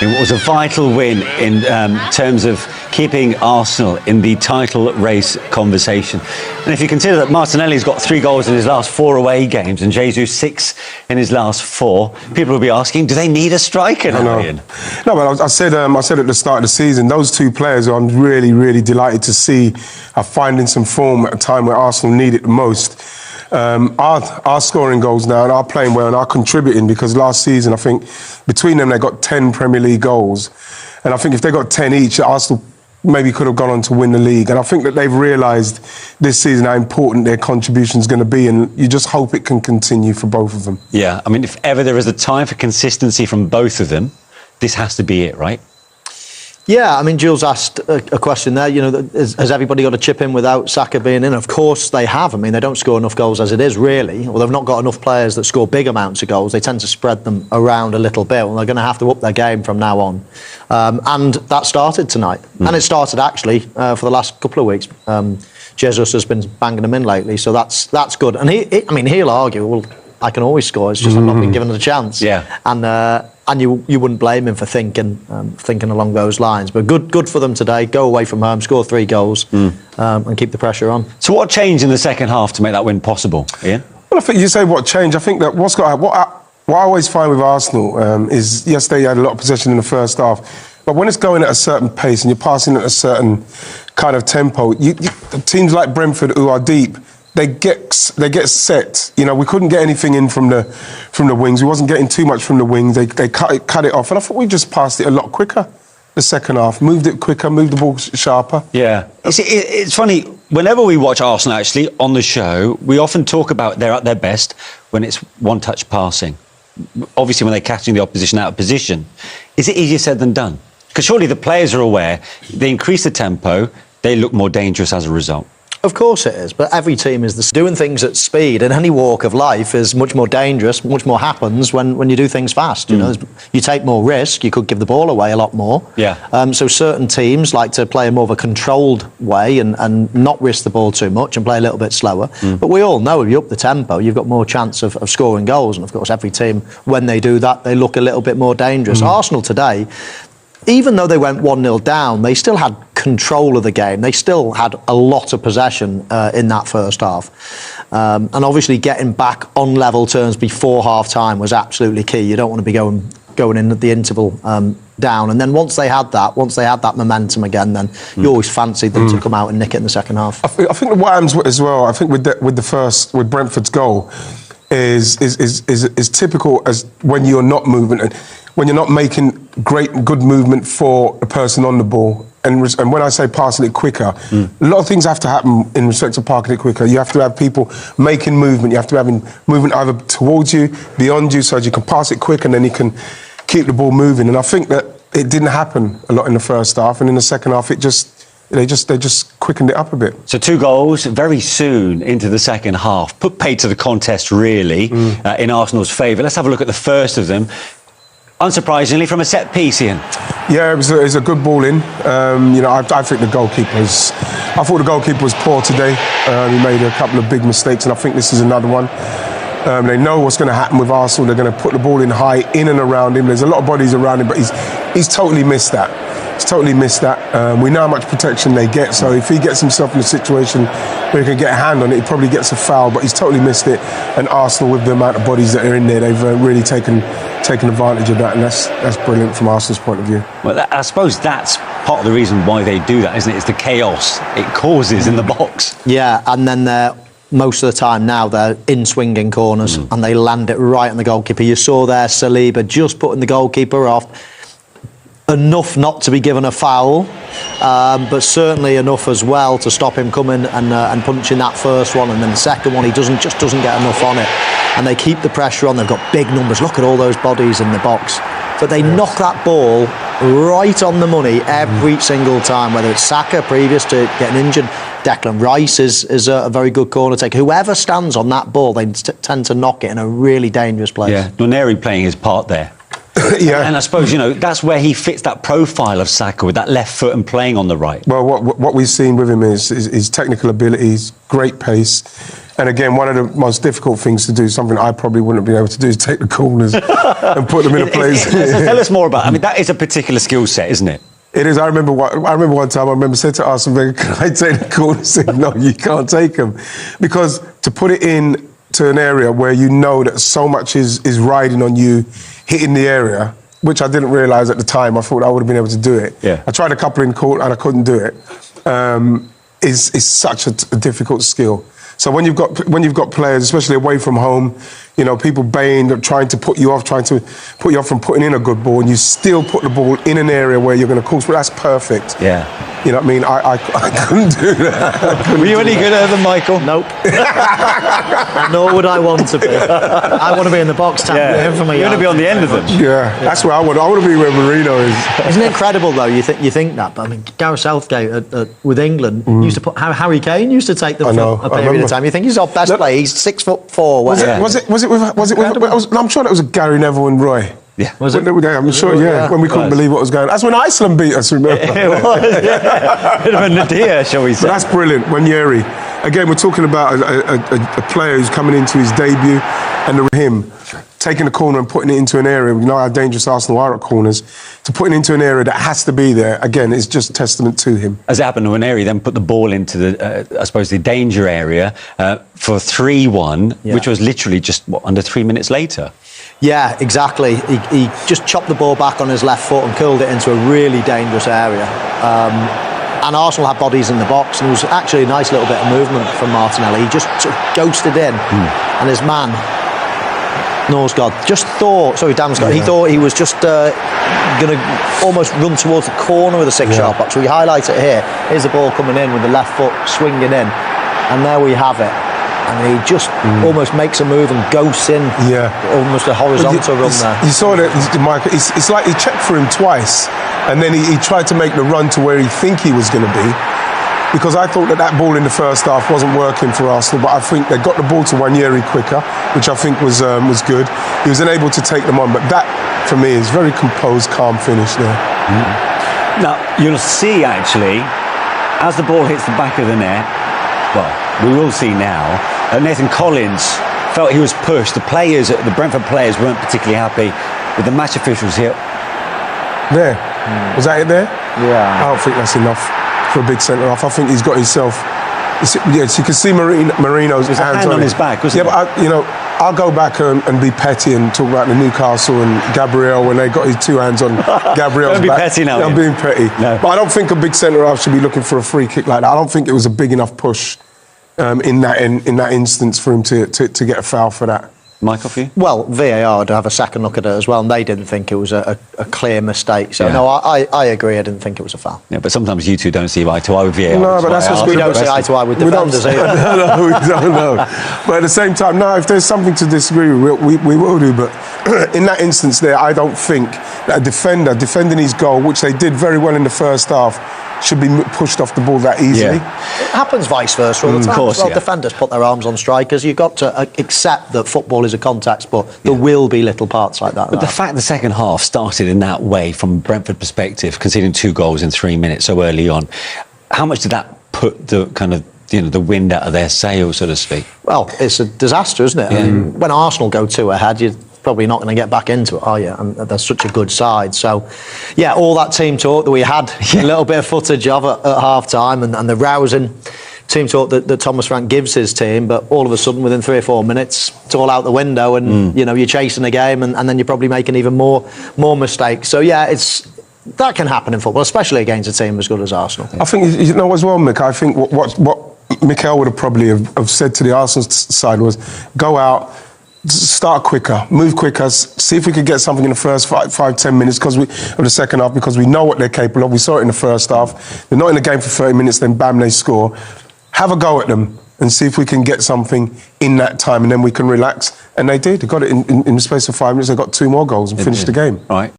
It was a vital win in terms of keeping Arsenal in the title race conversation. And if you consider that Martinelli's got 3 goals in his last 4 away games and Jesus 6 in his last 4, people will be asking, do they need a striker now, Ian? No, but I said at the start of the season, those 2 players I'm really, really delighted to see are finding some form at a time where Arsenal need it the most. Are scoring goals now and are playing well and are contributing, because last season I think between them they got 10 Premier League goals, and I think if they got 10 each, Arsenal maybe could have gone on to win the league. And I think that they've realised this season how important their contribution is going to be, and you just hope it can continue for both of them. Yeah, I mean, if ever there is a time for consistency from both of them, this has to be it, right? Yeah, I mean, Jules asked a question there, you know, has everybody got to chip in without Saka being in? Of course they have. I mean, they don't score enough goals as it is, really. Well, they've not got enough players that score big amounts of goals. They tend to spread them around a little bit, and they're going to have to up their game from now on. And that started tonight. And it started, actually, for the last couple of weeks. Jesus has been banging them in lately, so that's good. And he'll argue, well, I can always score, it's just I've not been given a chance. Yeah. And you wouldn't blame him for thinking along those lines. But good for them today. Go away from home, score 3 goals, and keep the pressure on. So what changed in the second half to make that win possible, Ian? Well, I think you say what changed. I think that what I always find with Arsenal is, yes, they had a lot of possession in the first half, but when it's going at a certain pace and you're passing at a certain kind of tempo, teams like Brentford, who are deep, they get set. You know, we couldn't get anything in from the wings. We wasn't getting too much from the wings. They cut it off, and I thought we just passed it a lot quicker. The second half, moved it quicker, moved the ball sharper. Yeah, it's funny. Whenever we watch Arsenal, actually on the show, we often talk about they're at their best when it's one-touch passing. Obviously, when they're catching the opposition out of position, is it easier said than done? Because surely the players are aware. They increase the tempo. They look more dangerous as a result. Of course it is, but every team is doing things at speed in any walk of life is much more dangerous, much more happens when you do things fast. You know, you take more risk, you could give the ball away a lot more. Yeah. So certain teams like to play in more of a controlled way and not risk the ball too much and play a little bit slower. But we all know if you up the tempo, you've got more chance of scoring goals. And of course, every team, when they do that, they look a little bit more dangerous. Arsenal today, even though they went 1-0 down, they still had control of the game. They still had a lot of possession in that first half. And obviously getting back on level terms before half-time was absolutely key. You don't want to be going in at the interval down. And then once they had that momentum again, then you always fancied them to come out and nick it in the second half. I think what happens as well, I think with Brentford's goal is typical as when you're not moving and when you're not making good movement for the person on the ball. And when I say passing it quicker, a lot of things have to happen in respect to parking it quicker. You have to have people making movement. You have to have movement either towards you, beyond you, so that you can pass it quick and then you can keep the ball moving. And I think that it didn't happen a lot in the first half, and in the second half, they just quickened it up a bit. So 2 goals very soon into the second half. Put paid to the contest, really, in Arsenal's favour. Let's have a look at the first of them. Unsurprisingly, from a set piece, Ian. Yeah, it was a good ball in. You know, I think the goalkeeper was poor today. He made a couple of big mistakes, and I think this is another one. They know what's going to happen with Arsenal. They're going to put the ball in high, in and around him. There's a lot of bodies around him, but he's totally missed that. He's totally missed that. We know how much protection they get, so if he gets himself in a situation where he can get a hand on it, he probably gets a foul, but he's totally missed it. And Arsenal, with the amount of bodies that are in there, they've really taken advantage of that, and that's brilliant from Arsenal's point of view. Well, I suppose that's part of the reason why they do that, isn't it? It's the chaos it causes in the box. Yeah, and then most of the time now they're in swinging corners and they land it right on the goalkeeper. You saw there Saliba just putting the goalkeeper off. Enough not to be given a foul, but certainly enough as well to stop him coming and punching that first one, and then the second one he doesn't get enough on it, and they keep the pressure on. They've got big numbers. Look at all those bodies in the box, but they knock that ball right on the money every single time. Whether it's Saka previous to getting injured, Declan Rice is a very good corner taker. Whoever stands on that ball, they tend to knock it in a really dangerous place. Yeah, Nwaneri playing his part there. Yeah. And I suppose, you know, that's where he fits that profile of Saka with that left foot and playing on the right. Well, what we've seen with him is his technical abilities, great pace, And again, one of the most difficult things to do, something I probably wouldn't be able to do, is take the corners and put them in a place. Tell us more about. I mean, that is a particular skill set, isn't it? It is. I remember one time. I remember saying to Arsene Wenger, "Can I take the corner?" He said, "No, you can't take them," because to put it in to an area where you know that so much is riding on you, hitting the area, which I didn't realise at the time. I thought I would have been able to do it. Yeah. I tried a couple in court and I couldn't do it. Is such a difficult skill. So when you've got players, especially away from home, you know, people baying, trying to put you off from putting in a good ball, and you still put the ball in an area where you're going to course, but that's perfect. Yeah. You know what I mean? I couldn't do that. Were you any good at them, Michael? Nope. Nor would I want to be. I want to be in the box tapping from a You're going to be on the end of them. Yeah, that's where I want to be where Marino is. Isn't it incredible though? You think that, but I mean, Gareth Southgate with England used to put Harry Kane used to take them for a period of time. You think he's our best player? He's 6'4". Was it with I'm sure that was Gary Neville and Roy. Yeah. Was it? I'm sure, yeah, when we couldn't believe what was going on. That's when Iceland beat us, remember? It was, yeah. Bit of a nadir, shall we say. But that's brilliant. Wanyeri. Again, we're talking about a player who's coming into his debut, and him taking a corner and putting it into an area. We know how dangerous Arsenal are at corners. To put it into an area that has to be there, again, it's just testament to him. As it happened, Wanyeri then put the ball into the danger area for 3-1, which was literally just, under 3 minutes later? Yeah, exactly. He just chopped the ball back on his left foot and curled it into a really dangerous area. And Arsenal had bodies in the box, and it was actually a nice little bit of movement from Martinelli. He just sort of ghosted in, and his man, Damsgaard, he thought he was just going to almost run towards the corner of the six-yard box. So we highlight it here. Here's the ball coming in with the left foot swinging in, and there we have it. And he just almost makes a move and ghosts in, almost a horizontal run there. You saw that, Michael. It's like he checked for him twice, and then he tried to make the run to where he think he was going to be. Because I thought that ball in the first half wasn't working for Arsenal, but I think they got the ball to Wanyeri quicker, which I think was good. He was unable to take them on, but that, for me, is very composed, calm finish there. Now, you'll see, actually, as the ball hits the back of the net, well, we will see now, Nathan Collins felt he was pushed. The Brentford players weren't particularly happy with the match officials here. There. Was that it there? Yeah. I don't think that's enough for a big centre-half. I think he's got himself... Yes, you can see Marino's hands on his back, wasn't it? Yeah, but I'll go back and be petty and talk about the Newcastle and Gabriel when they got his two hands on Gabriel's Don't be back. petty now. I'm being petty. No. But I don't think a big centre-half should be looking for a free kick like that. I don't think it was a big enough push in that instance for him to get a foul for that. Michael, for you? Well, VAR would have a second look at it as well, and they didn't think it was a clear mistake. So, no, I agree. I didn't think it was a foul. Yeah, but sometimes you two don't see eye to eye with VAR. No, but that's what's good. We don't see eye to eye with defenders either. No, we don't know. But at the same time, no, if there's something to disagree with, we will do. But in that instance there, I don't think that a defender defending his goal, which they did very well in the first half, should be pushed off the ball that easily. Yeah. It happens vice versa all the time. Of course, defenders put their arms on strikers. You've got to accept that football is a contact sport. There will be little parts like that. But the fact the second half started in that way, from Brentford perspective, conceding 2 goals in 3 minutes so early on, how much did that put the kind of the wind out of their sails, so to speak? Well, it's a disaster, isn't it? I mean, when Arsenal go 2 ahead, you're probably not going to get back into it, are you? And they're such a good side. So, yeah, all that team talk that we had a little bit of footage of at half-time, and the rousing team talk that Thomas Frank gives his team, but all of a sudden, within 3 or 4 minutes, it's all out the window, and you're chasing a game, and then you're probably making even more mistakes. So, yeah, that can happen in football, especially against a team as good as Arsenal. I think, as well, Mick, I think what Mikel would have probably have said to the Arsenal side was, go out, start quicker, move quicker, see if we could get something in the first 5-10 minutes of the second half, because we know what they're capable of. We saw it in the first half. They're not in the game for 30 minutes, then bam, they score. Have a go at them and see if we can get something in that time, and then we can relax. And they did. They got it in the space of 5 minutes. They got 2 more goals and finished the game. Right.